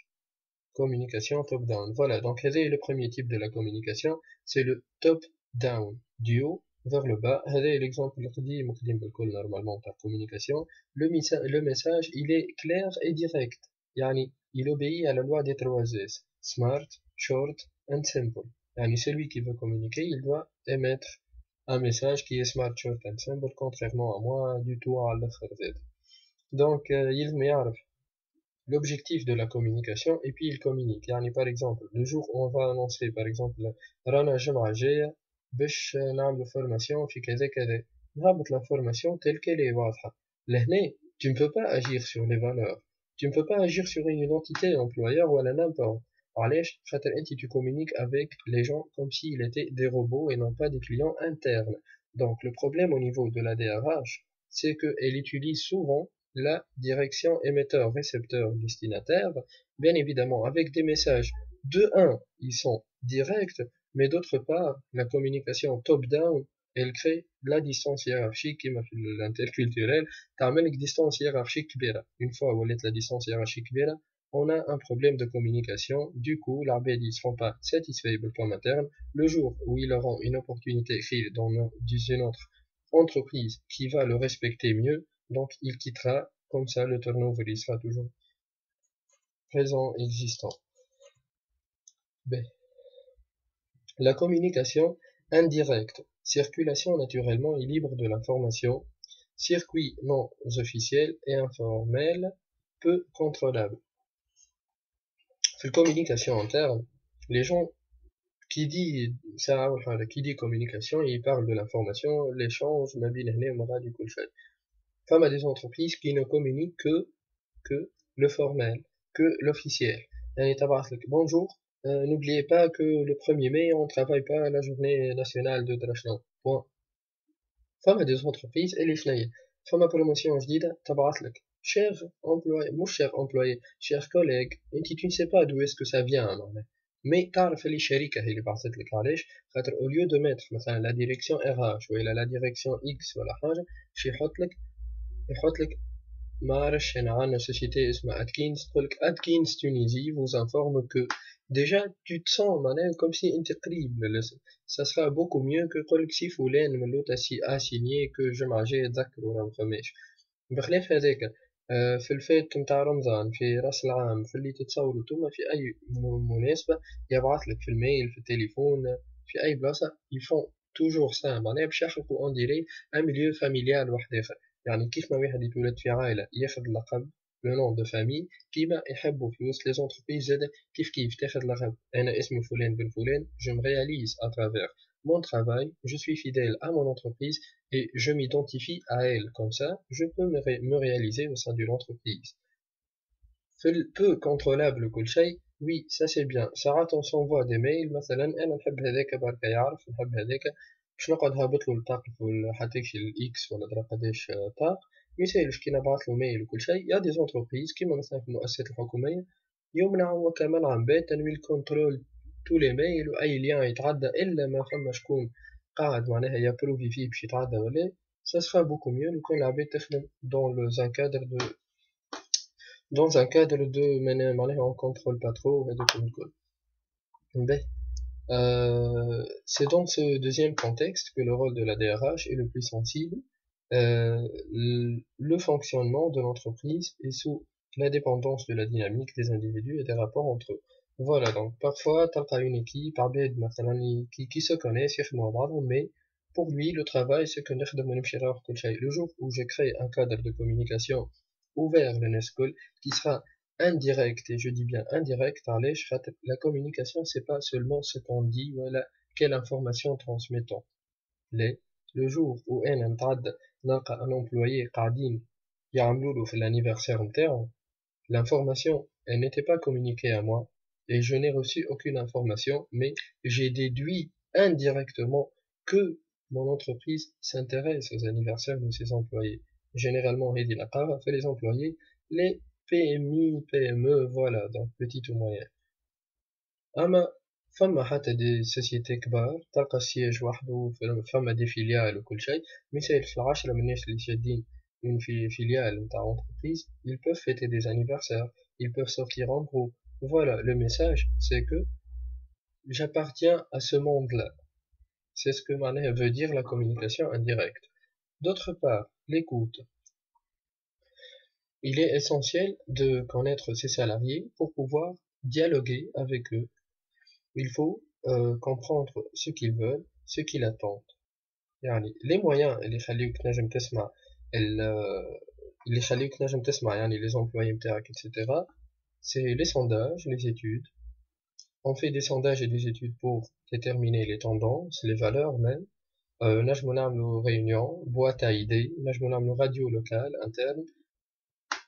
Communication top-down. Voilà, donc le premier type de la communication, c'est le top-down, du haut vers le bas. L'exemple normalement par communication. Le message, il est clair et direct. Yani, il obéit à la loi des 3 S. Smart, short and simple. Yani, celui qui veut communiquer, il doit émettre un message qui est smart, short and simple, contrairement à moi, du tout à l'autre. Donc, il m'y l'objectif de la communication et puis il communique. Yani, par exemple, le jour où on va annoncer, par exemple, رانا جمعة جاية باش نعملوا formation في كذا كذا. نهبط la formation telle qu'elle est واضحة. لهنا, tu ne peux pas agir sur les valeurs. Tu ne peux pas agir sur une identité employeur ou à la n'importe. علاش؟ خاطر انت tu communiques avec les gens comme s'ils étaient des robots et non pas des clients internes. Donc le problème au niveau de la DRH, c'est qu'elle utilise souvent la direction émetteur-récepteur-destinataire, bien évidemment avec des messages. De un, ils sont directs, mais d'autre part, la communication top-down, elle crée la distance hiérarchique qui m'a fait l'interculturel, تعمل لك distance hiérarchique كبيرة. Une fois où elle est la distance hiérarchique كبيرة, on a un problème de communication. Du coup, l'arbitre ne seront pas satisfaits du plan interne. Le jour où ils auront une opportunité dans une autre entreprise qui va le respecter mieux, donc il quittera. Comme ça, le turnover il sera toujours présent, existant. B. La communication indirecte. Circulation naturellement et libre de l'information. Circuit non officiel et informel, peu contrôlable. La communication interne, les gens qui dit communication, ils parlent de l'information, l'échange, Femme à des entreprises qui ne communiquent que le formel, que l'officiel. Bonjour, n'oubliez pas que le 1er mai, on ne travaille pas à la journée nationale de Drachlan. Point. Femme à des entreprises, elle est fnaïe. Femme à promotion جديدة, tabatlek. Cher employé, mon cher employé, cher collègue, tu ne sais pas d'où est-ce que ça vient, mais تعرف اللي الشركة هي اللي بعثت لك علاش خاطر au lieu de mettre مثلا la direction RH ولا la direction X ولا حاجة شي يحط لك ما عرفش هنا عندنا société اسمها Atkins تقول لك Atkins Tunisie vous informe que déjà tu te sens comme si انت قريب ça sera beaucoup mieux que يقول لك سي فلان من لوط assigné que جمعة جاية تذكر ولا مفهماش بخلاف هذاك في الفات نتاع رمضان في راس العام في اللي تتصوروا نتوما في اي مناسبة يبعث لك في الميل في التليفون في اي بلاصة يفون توجور سا معناها باش يحرقوا اون ديري ان ميليو فاميليال واحد اخر يعني كيف ما واحد يتولد في عائلة ياخذ لقب لو نون دو فامي كيما يحبوا في وسط لي زونتربريز زاد كيف تاخذ لقب انا اسمي فلان بن فلان جو me réalise à travers mon travail, je suis fidèle à mon entreprise et je m'identifie à elle. Comme ça, je peux me réaliser au sein d'une entreprise. Peu contrôlable كل شيء, oui, ça c'est bien. Sarah, on s'envoie des mails, مثلا أنا نحب هذاك برك يعرف نحب هذاك باش نقعد هابط له الطاق حتى شي الإكس ولا درا قداش طاق ميسالش كي نبعث له ميل وكل شيء. يا دي زونتربريز كيما مثلا في المؤسسات الحكومية يمنعوا كمنع بات تنويل كنترول تو لي ميل واي ليان يتعدى الا ما فما شكون قاعد معناها يابروفي فيه باش يتعدى ولا ça sera beaucoup mieux لو كان العباد تخدم dans un cadre de معناها on contrôle pas trop هذوك الكل. C'est dans ce deuxième contexte que le rôle de la DRH est le plus sensible. Le fonctionnement de l'entreprise est sous la dépendance de la dynamique des individus et des rapports entre eux. Voilà, donc parfois, t'as une équipe, qui se connaissent, mais pour lui, le travail, c'est que le jour où je crée un cadre de communication ouvert le NESCOL, qui sera indirect, et je dis bien indirect, la communication, c'est pas seulement ce qu'on dit, voilà, quelle information transmettons. Le jour où un employé قاعدين يعملوا له في l'anniversaire نتاعو, l'information, elle n'était pas communiquée à moi, et je n'ai reçu aucune information, mais j'ai déduit indirectement que mon entreprise s'intéresse aux anniversaires de ses employés. Généralement, Hedi Naqar fait les employés, les PMI, PME, voilà, donc petites ou moyennes. أما فما حتى دي سوسيتي كبار تلقى السياج وحده فما دي فيليال وكل شيء مثال في العشرة من الناس اللي شادين une filiale نتاع entreprise, ils peuvent fêter des anniversaires, ils peuvent sortir en groupe. Voilà, le message, c'est que j'appartiens à ce monde-là. C'est ce que معناها veut dire la communication indirecte. D'autre part, l'écoute. Il est essentiel de connaître ses salariés pour pouvoir dialoguer avec eux. Il faut comprendre ce qu'ils veulent, ce qu'ils attendent. يعني les moyens اللي يخليوك تنجم تسمع اللي يخليوك تنجم تسمع يعني les employés نتاعك etc. c'est les sondages, les études. On fait des sondages et des études pour déterminer les tendances, les valeurs même. نجمو نعملو réunion, boîte à idées, نجمو نعملو radio locale interne,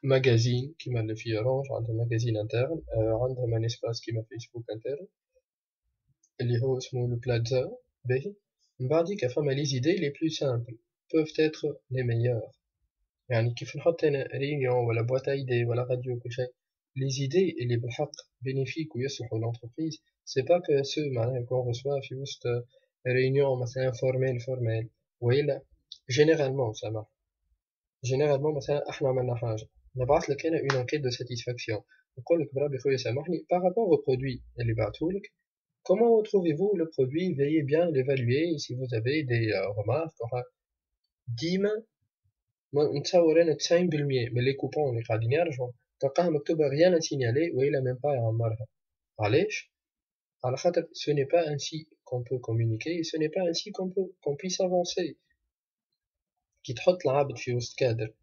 magazine كيما اللي في Orange عندهم magazine interne, عندهم un espace كيما Facebook interne اللي هو اسمه le plaza. باهي من بعديك فما les idées les plus simples peuvent être les meilleures. يعني كيف نحط أنا réunion ولا boîte à idées ولا radio وكل شيء, les idées اللي بالحق bénéfiques ويصلحوا l'entreprise, c'est pas que ceux معناها qu'on reçoit في وسط réunion مثلا formelle وإلا généralement ça marche. Généralement مثلا احنا عملنا حاجة نبعث لك أنا une enquête de satisfaction, نقول لك بربي خويا سامحني par rapport au produit اللي بعثهولك, comment trouvez-vous le produit? Veuillez bien l'évaluer si vous avez des remarques. Enfin, ديما نتصور أنا 90% من لي كوبون اللي قاعدين يرجعوا تلقاها مكتوبة rien à signaler وإلا même pas يعمرها. علاش؟ على خاطر ce n'est pas ainsi qu'on peut communiquer, ce n'est pas ainsi qu'on puisse avancer. كي تحط العبد في وسط كادر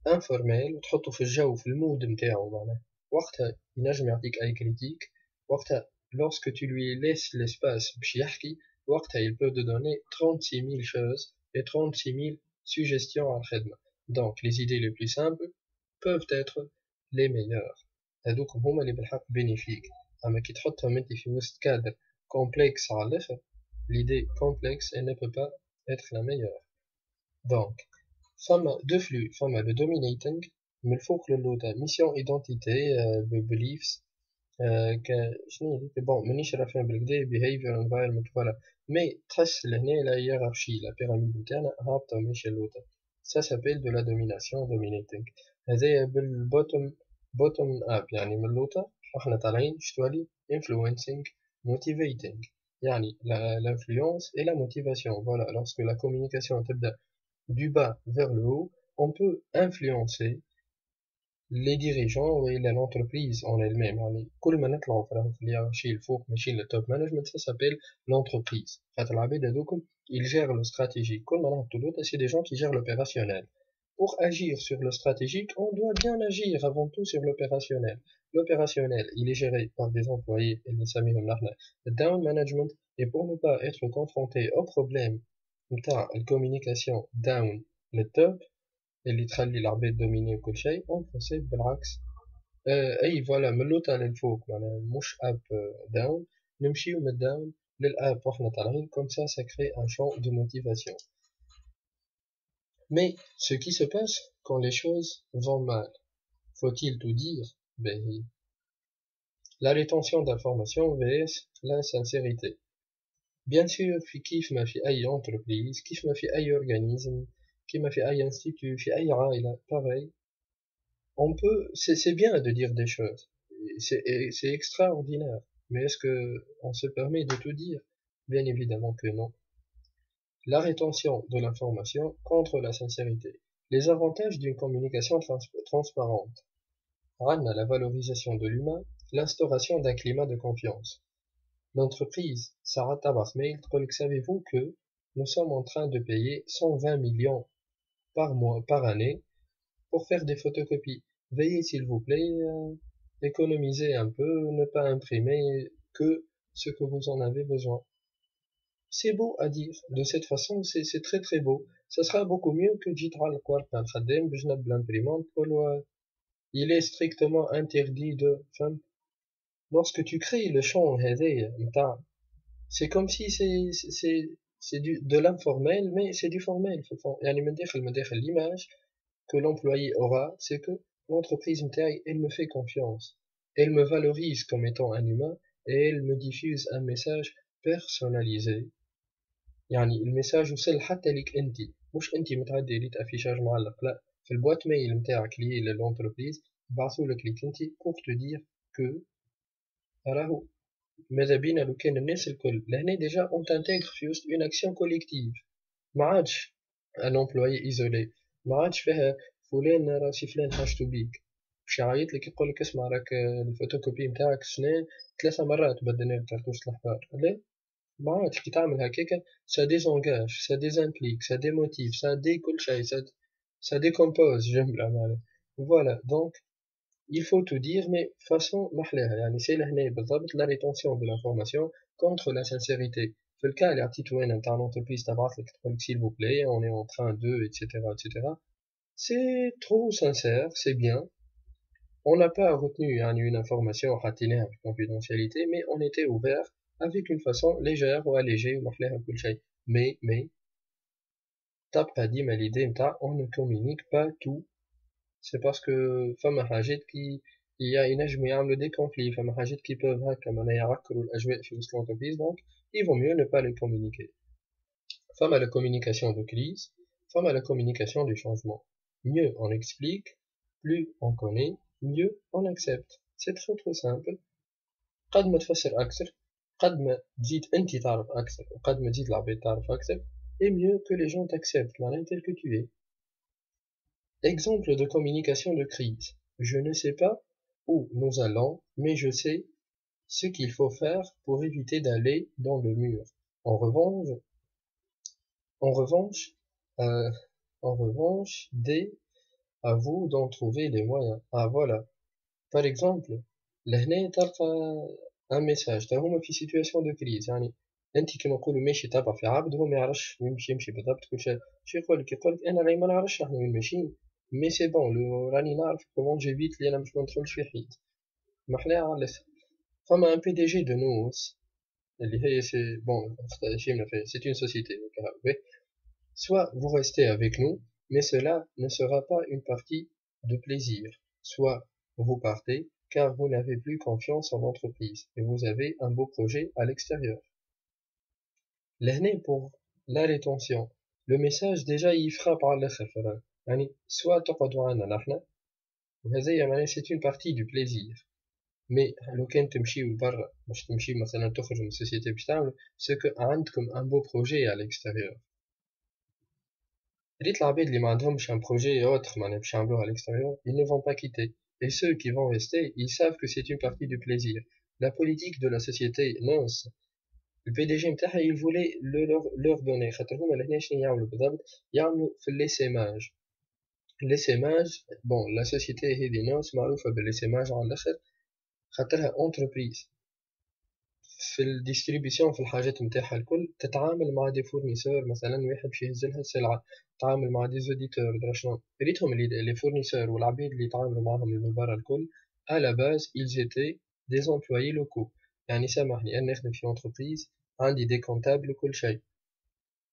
انفورميل وتحطه في الجو في المود نتاعو معناها وقتها ينجم يعطيك أي كريتيك, وقتها lorsque tu lui laisses l'espace باش يحكي وقتها il peut te donner 36 000 choses et 36 000 suggestions à الخدمة. Donc les idées les plus simples peuvent être les meilleures. هادوك هما اللي بالحق bénéfiques. أما كي تحطهم انت في وسط كادر complexe على الآخر, l'idée complexe elle ne peut pas être la meilleure. Donc فما deux flux, فما le dominating من الفوق للوطا, mission identité, beliefs, شنو bon مانيش رافعين بالكدا behavior environment voilà, mais تحس لهنا la hiérarchie, la pyramide نتاعنا هابطة ماشية للوطا, ça s'appelle de la domination dominating. هذايا bottom up, يعني من اللوطا احنا طالعين شتوالي influencing motivating, يعني l'influence et la motivation. Voilà, lorsque la communication تبدأ du bas vers le haut, on peut influencer les dirigeants et l'entreprise en elle-même. يعني كل ما نطلعوا في الhiérarchie الفوق ماشي le top management, ça s'appelle l'entreprise. خاطر العباد هذوكم ils gèrent le stratégique. كل ما نهبطوا لوطا c'est des gens qui gèrent l'opérationnel. Pour agir sur le stratégique, on doit bien agir avant tout sur l'opérationnel. L'opérationnel, il est géré par des employés et les samihom nahna down management, et pour ne pas être confronté au problème نتاع الكوميونيكاسيون down للtop اللي تخلي العباد دوميني وكل شيء, on procède بالعكس. اي فوالا من اللوطا للفوق معناها مش اب داون, نمشيو من الداون للاب واحنا طالعين, comme ça crée un champ de motivation. Mais ce qui se passe quand les choses vont mal, faut-il tout dire? Ben, la rétention d'informations vs la sincérité. Bien sûr, في كيف ما في أي entreprise, كيف ما في أي organisme, كيف ما في أي institut, في أي عائلة, pareil, on peut, c'est bien de dire des choses, c'est extraordinaire, mais est-ce que on se permet de tout dire? Bien évidemment que non. La rétention de l'information contre la sincérité. Les avantages d'une communication transparente. عندنا la valorisation de l'humain, l'instauration d'un climat de confiance. L'entreprise Sarah Tabarmail, savez-vous que nous sommes en train de payer 120 millions par mois, par année, pour faire des photocopies. Veuillez s'il vous plaît économiser un peu, ne pas imprimer que ce que vous en avez besoin. C'est beau à dire, de cette façon c'est très très beau. Ça sera beaucoup mieux que Jitral Quartal Khadem, Bjnab l'imprimante, il est strictement interdit de. Lorsque tu crées le champ c'est comme si c'est de l'informel, mais c'est du formel. L'image que l'employé aura, c'est que l'entreprise elle me fait confiance. Elle me valorise comme étant un humain et elle me diffuse un message personnalisé. يعني الميساج وصل حتى ليك انت مش انت متعدي ريت افيشاج معلق لا في البوات ميل نتاعك لي للونتربريز يبعثولك ليك انت pour te dire que راهو ماذا بينا لو كان الناس الكل لهنا ديجا اون تانتيغر في وسط اون اكسيون كوليكتيف ما عادش ان امبلوي ايزولي ما عادش فيها فلان راسي فلان حاجتو بيك باش يعيط لك يقول لك اسمع راك الفوتوكوبي نتاعك سنة 3 مرات بدلنا الكرتوش الاحمر لا ما عادش كي تعمل هكاكا ça désengage ça désimplique ça démotive ça dé كل شيء ça décompose جملة معناها voilà donc il faut tout dire mais façon محلاها يعني c'est لهنا بالضبط la rétention de l'information contre la sincérité في الكا اللي عطيتو انا نتاع l'entreprise تبعثلك تقولك s'il vous plaît on est en train de etc c'est trop sincère c'est bien on n'a pas retenu une information حطيناها في confidentialité mais on était ouvert avec une façon légère ou allégée ou mais t'as dit mais l'idée on ne communique pas tout c'est parce que فما حاجات qui ينجموا يعملوا des conflits فما حاجات qui peuvent هكا يعكروا الأجواء في وسط l'entreprise donc il vaut mieux ne pas les communiquer. Femme à la communication de crise, femme à la communication du changement. Mieux on explique, plus on connaît, mieux on accepte. C'est très très simple. قد ما تفسر أكثر قد ما تزيد أنت تعرف أكثر وقد ما تزيد العباد تعرف أكثر et mieux que les gens t'acceptent معناها tel que tu es. Exemple de communication de crise. Je ne sais pas où nous allons, mais je sais ce qu'il faut faire pour éviter d'aller dans le mur. En revanche, euh, en revanche, dès à vous d'en trouver les moyens. Ah voilà. Par exemple, لهنا تلقى un message تا هما في situation de crise يعني انت كيما نقولوا ماشي تابع في عبد هو ما يعرفش وين باش يمشي بالضبط كل شيء شو يقولك انا راهي ما نعرفش احنا وين ماشيين مي سي بون راني نعرف كومون جيفيت لي انا باش ما ندخلش في حيط محلاها على الاخر فما ان بي دي جي دو نوس اللي هي سي بون سي une société soit vous restez avec nous mais cela ne sera pas une partie de plaisir soit vous partez car vous n'avez plus confiance en l'entreprise et vous avez un beau projet à l'extérieur. L'année pour la rétention. Le message déjà il frappe à l'akhir يعني soit تقعدوا عنا نحن وهذا يعني c'est une partie du plaisir mais لو كان تمشيو برا باش تمشي مثلا تخرج من السوسيتي باش تعمل c'est que عندكم un beau projet à l'extérieur. ريت العباد اللي ما عندهمش un projet autre معناها باش يعملوه à l'extérieur ils ne vont pas quitter et ceux qui vont rester ils savent que c'est une partie du plaisir. La politique de la société NOS le PDG نتاعها il voulait leur donner خاطر هما لهنا شنو يعملوا بالضبط يعملوا في l'essaimage. L'essaimage bon la société هذه نوس معروفة بالessaimage على الاخر خاطرها entreprise في الديستريبيسيون في الحاجات نتاعها الكل تتعامل مع دي فورنيسور مثلا واحد باش يهزلها السلعة تتعامل مع دي زوديتور درا شنو ريتهم لي فورنيسور والعباد اللي يتعاملوا معاهم من برا الكل à la base ils étaient des employés locaux يعني سامحني انا نخدم في entreprise عندي دي كونتابل وكل شيء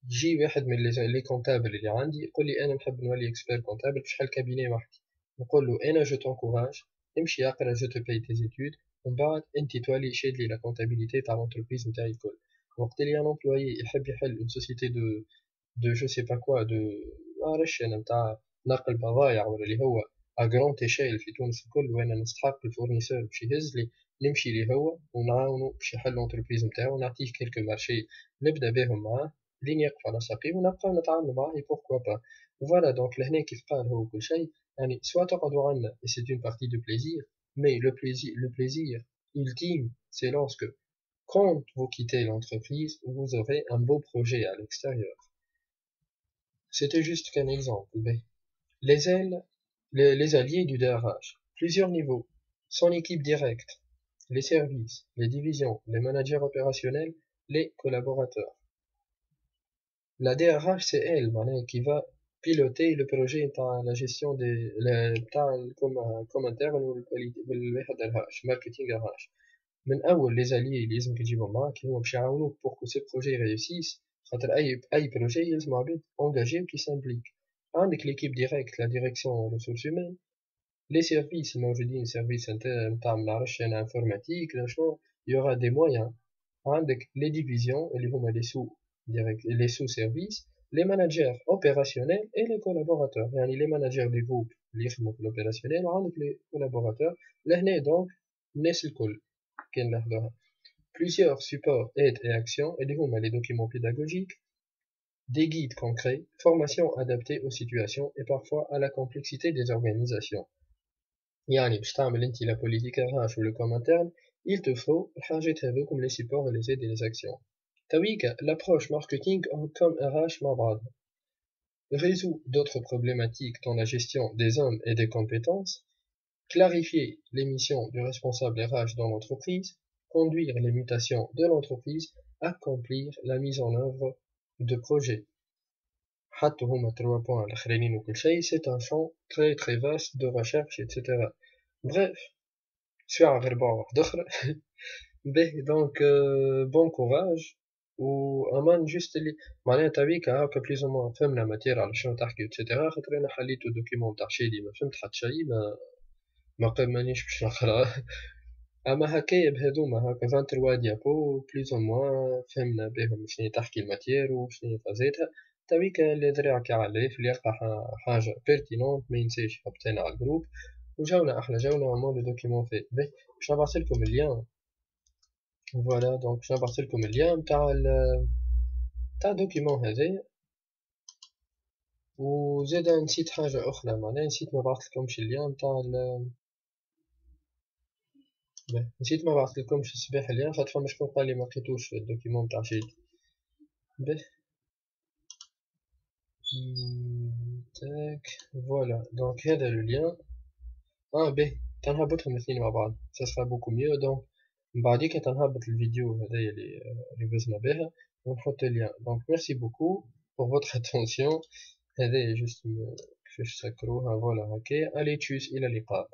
يجي واحد من لي كونتابل اللي عندي يقول لي انا نحب نولي اكسبير كونتابل في شحال كابيني وحدي نقول له انا جو تونكوراج امشي اقرا جو تو باي تي زيتود ومن بعد انت تولي شاد لي لا كونتابيليتي تاع لونتربريز نتاعي الكل وقت اللي ان امبلويي يحب يحل اون سوسيتي دو جو سي با كوا دو معرفش انا نتاع نقل بضايع ولا اللي هو ا جراند ايشيل في تونس الكل وانا نستحق الفورنيسور باش يهز لي نمشي ليه هو ونعاونو باش يحل لونتربريز نتاعو ونعطيه كيلكو مارشي نبدا بهم معاه لين يقف على ساقيه ونبقاو نتعاملوا معاه بوركوا با Voilà, donc لهنا كيف قال هو كل شيء يعني soit تقعدوا عنا et c'est une partie de plaisir, mais le plaisir ultime, c'est lorsque quand vous quittez l'entreprise, vous aurez un beau projet à l'extérieur. C'était juste qu'un exemple. Mais les ailes, les alliés du DRH, plusieurs niveaux, son équipe directe, les services, les divisions, les managers opérationnels, les collaborateurs. La DRH, c'est elle qui va piloter le projet dans la gestion comme interne ou le marketing RH. من أول les alliés اللي لازم تجيبهم معاك هما باش يعاونوك pour que ce projet réussisse خاطر أي projet يلزم عباد engagé qui s'implique. عندك l'équipe directe, la direction ressources humaines, les services الموجودين service نتاع منعرفش أنا informatique شنو il y aura des moyens. عندك les divisions اللي هما les sous-services, les managers opérationnels et les collaborateurs. يعني les managers des groupes اللي يخدموا في l'opérationnel وعندك les collaborateurs. لهنا donc الناس الكل كاين نلاحظوها. Plusieurs supports, aides et actions اللي هما les documents pédagogiques, des guides concrets, formations adaptées aux situations et parfois à la complexité des organisations. يعني باش تعمل انت la politique RH ou le com interne, il te faut الحاجات هذوكم les supports et les aides et les actions. تويكا l'approche marketing comme RH مع بعضها résout d'autres problématiques dans la gestion des hommes et des compétences, clarifier les missions du responsable RH dans l'entreprise, conduire les mutations de l'entreprise, accomplir la mise en œuvre de projets. حتى هما 3 points الأخرانيين وكل شيء, c'est un champ très très vaste de recherche, etc. Bref, سواء غير بعض واحد أخرى. باهي دونك bon courage. وأمان جوست اللي معناها تويك هاكا بليز أو موان فهمنا ماتير على شنو تحكي إتسيتيرا خاطر أنا حليت الدوكيمون تاع شادي ما فهمت حتى شي مانيش باش نقرا. أما هكايا بهذوما هاكا 23 ديابو بليز أو موان فهمنا بيهم شنيا تحكي الماتير وشنيا فازاتها. تويك اللي ذريعك عالي اللي يلقى حاجة بيرتينونت مينساش يحطينا على الجروب وجاونا أحلى جاونا عمو لو دوكيمون فيه. باهي باش نبعثلكم اللين. فوالا دونك باش نبعثلكم اللين تاع الدوكيمون هذايا. وزاد نسيت حاجة أخرى معناها نسيت مبعثلكمش اللين تاع نسيت مبعثلكمش الصباح اللين خاطر فما شكون قالي ملقيتوش الدوكيمون تاع شادي. باهي تاك فوالا دونك هذا لو لين. باهي تنهبطهم الاثنين مع بعض ça sera beaucoup mieux. دونك من بعديك تنهبط الفيديو هذايا اللي فزنا بها ونحط اللين. دونك ميرسي بوكو pour votre attention. هذايا جوست كيفاش تسكروها فوالا هكايا. الي تشوس إلى اللقاء.